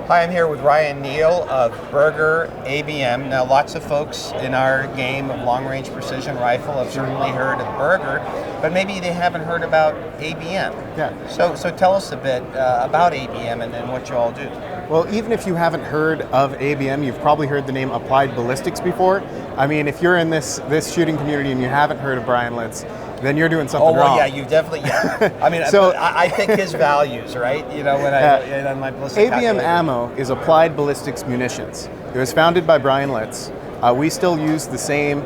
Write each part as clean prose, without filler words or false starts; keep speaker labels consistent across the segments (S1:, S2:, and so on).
S1: Hi, I'm here with Ryan Neal of Berger ABM. Now, lots of folks in our game of long-range precision rifle have certainly heard of Berger, but maybe they haven't heard about ABM.
S2: Yeah.
S1: So tell us a bit about ABM and what you all do.
S2: Well, even if you haven't heard of ABM, you've probably heard the name Applied Ballistics before. I mean, if you're in this shooting community and you haven't heard of Brian Litz, then you're doing something wrong.
S1: Oh, well, yeah, you definitely, yeah. I mean,
S2: So-
S1: I think his values, right? You know, when on my ballistic
S2: ABM
S1: calculator.
S2: ammo is Applied Ballistics munitions. It was founded by Brian Litz. We still use the same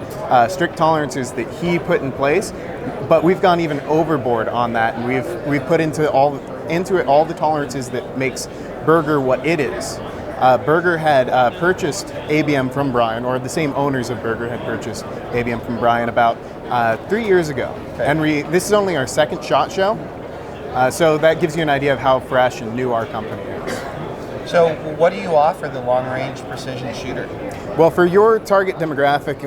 S2: strict tolerances that he put in place, but we've gone even overboard on that, and we've put into it all the tolerances that makes Berger what it is. Berger had purchased ABM from Brian, or the same owners of Berger had purchased ABM from Brian about 3 years ago.
S1: Okay.
S2: And this is only our second SHOT Show, so that gives you an idea of how fresh and new our company is.
S1: So what do you offer the long-range precision shooter?
S2: Well, for your target demographic,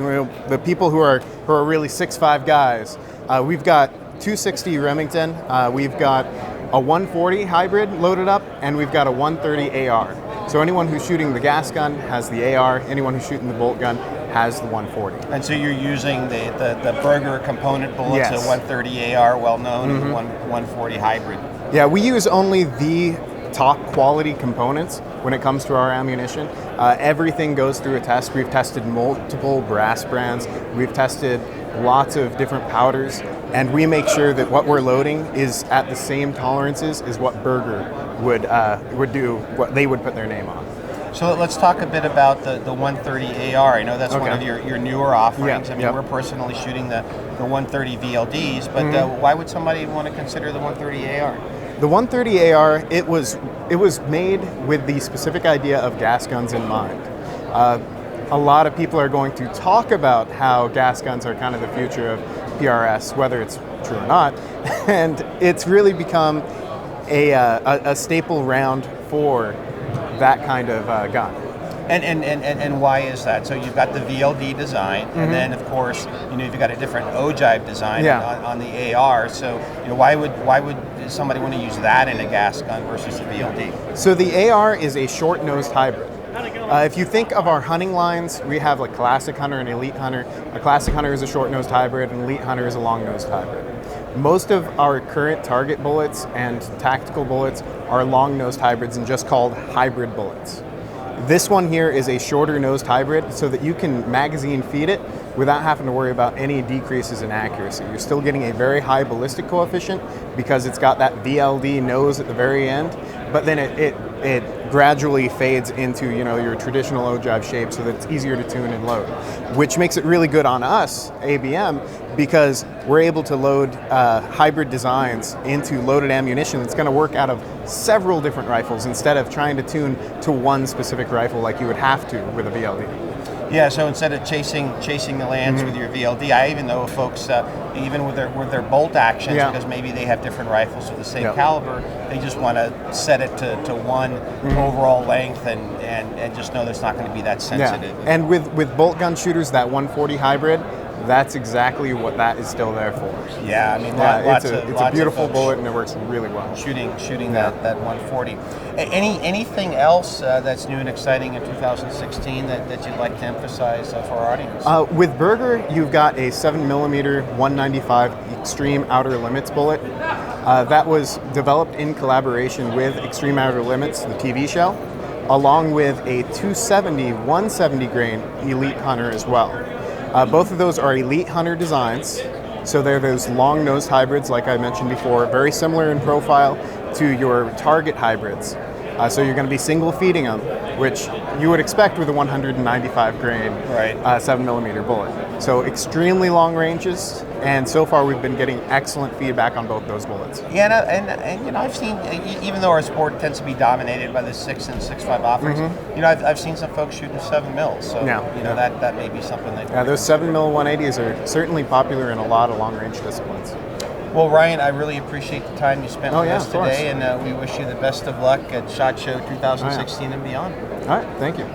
S2: the people who are really 6'5" guys, we've got 260 Remington, we've got a 140 hybrid loaded up, and we've got a 130 AR. So anyone who's shooting the gas gun has the AR, anyone who's shooting the bolt gun has the 140.
S1: And so you're using the Berger component bullets,
S2: Yes.
S1: the 130 AR, well known, and the 140 hybrid.
S2: Yeah, we use only the top quality components when it comes to our ammunition. Everything goes through a test. We've tested multiple brass brands. We've tested lots of different powders, and we make sure that what we're loading is at the same tolerances as what Berger would do, what they would put their name on.
S1: So let's talk a bit about the 130 AR. I know that's one of your newer offerings.
S2: Yeah,
S1: I mean, we're personally shooting the 130 VLDs, but why would somebody want to consider the 130 AR?
S2: The 130 AR, it was made with the specific idea of gas guns in mind. A lot of people are going to talk about how gas guns are kind of the future of PRS, whether it's true or not, and it's really become a staple round for that kind of gun.
S1: And why is that? So you've got the VLD design, and then of course you've got a different ogive design on the AR. So why would somebody want to use that in a gas gun versus a VLD?
S2: So the AR is a short-nosed hybrid. If you think of our hunting lines, we have like Classic Hunter and Elite Hunter. A Classic Hunter is a short-nosed hybrid, and Elite Hunter is a long-nosed hybrid. Most of our current target bullets and tactical bullets are long-nosed hybrids and just called hybrid bullets. This one here is a shorter-nosed hybrid so that you can magazine feed it without having to worry about any decreases in accuracy. You're still getting a very high ballistic coefficient because it's got that VLD nose at the very end, but then it gradually fades into your traditional ogive shape so that it's easier to tune and load, which makes it really good on us, ABM, because we're able to load hybrid designs into loaded ammunition that's going to work out of several different rifles instead of trying to tune to one specific rifle like you would have to with a VLD.
S1: Yeah, so instead of chasing the lands with your VLD, I even know folks, even with their bolt actions, because maybe they have different rifles of the same caliber, they just want to set it to one overall length and just know that it's not going to be that sensitive.
S2: Yeah. And with bolt gun shooters, that 140 hybrid, that's exactly what that is still there for.
S1: Yeah, I mean,
S2: it's a beautiful bullet and it works really well.
S1: Shooting that 140. Anything else that's new and exciting in 2016 that you'd like to emphasize for our audience?
S2: With Berger, you've got a 7mm 195 Extreme Outer Limits bullet. That was developed in collaboration with Extreme Outer Limits, the TV show, along with a 270 170 grain Elite Hunter as well. Both of those are Elite Hunter designs, so they're those long-nosed hybrids like I mentioned before, very similar in profile to your target hybrids. So you're going to be single feeding them, which you would expect with a 195 grain 7mm bullet. So extremely long ranges, and so far we've been getting excellent feedback on both those bullets.
S1: Yeah, and I've seen, even though our sport tends to be dominated by the 6 and 6.5 offerings, I've seen some folks shooting 7mm. So that may be something that.
S2: Yeah, those 7mm 180s are certainly popular in a lot of long range disciplines.
S1: Well, Ryan, I really appreciate the time you spent with us
S2: of course.
S1: today, and we wish you the best of luck at SHOT Show 2016 and beyond.
S2: All right, thank you.